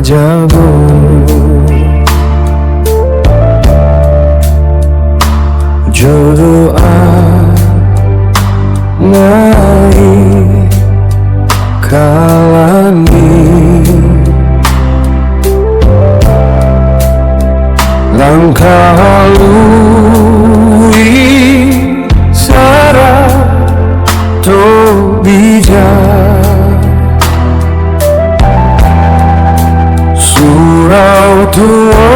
wajahmu, doa naik langit, langkah lui sarah to bijak surau tua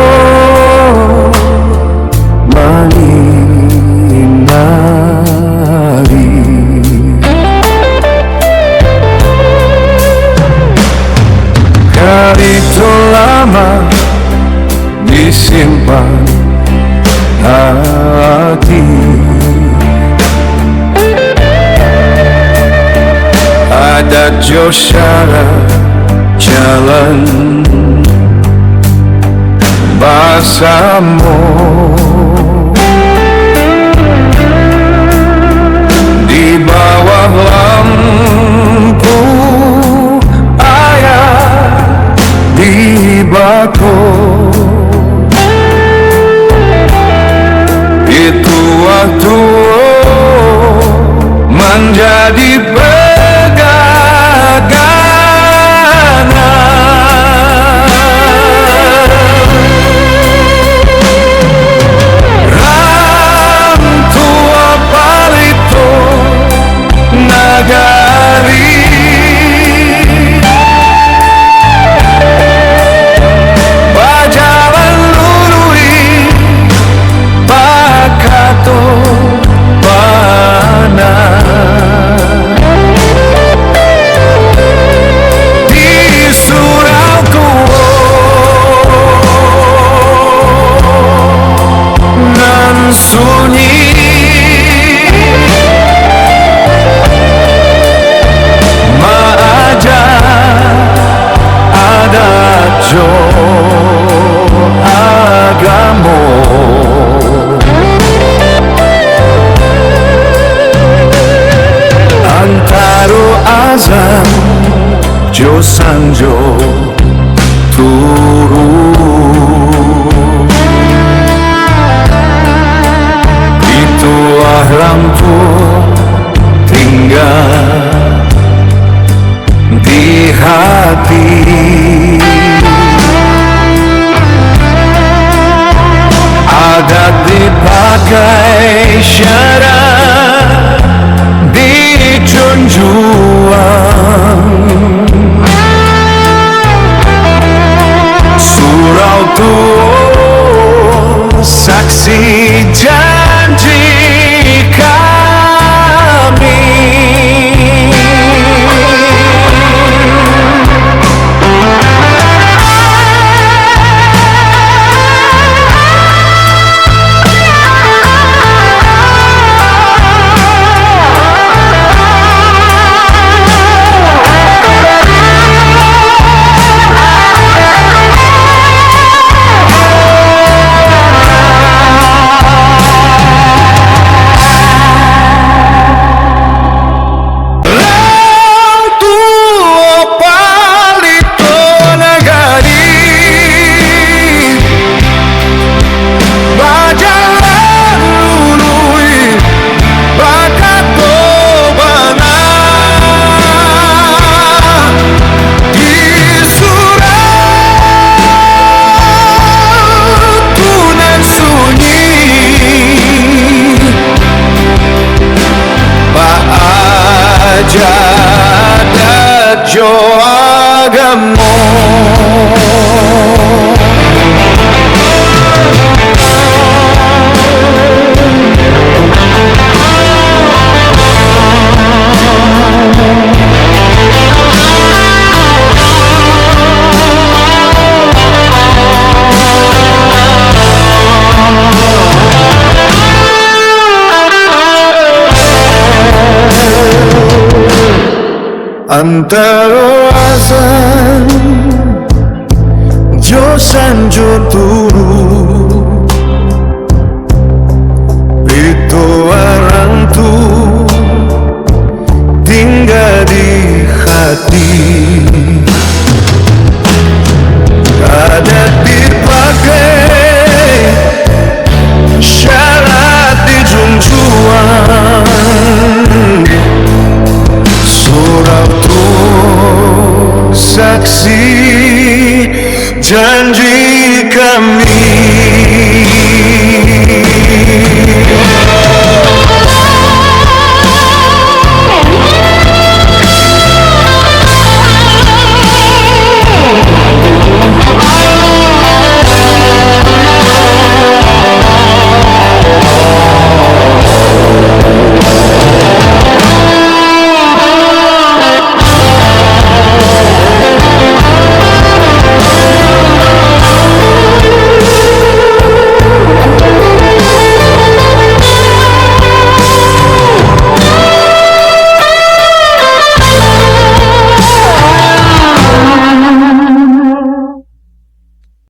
maninari karito lama disimpan hati, ada Joshara jalan bersama di bawah lampu ayah di bako. Itu waktu menjadi pegangan, Rantua Palito Nagari, Bajalan Lului Pakato Pana di surauku nan sunyi, maaja ada jo agamo antaro azan jo sanjo turu, itulah lampu tinggal di hati, adat dipakai syarat dijunjung, surau tua saksi janji kami. Jo agamo antara azan jo sanjo turu, itu orang tu tinggal di hati, saksi janji kami.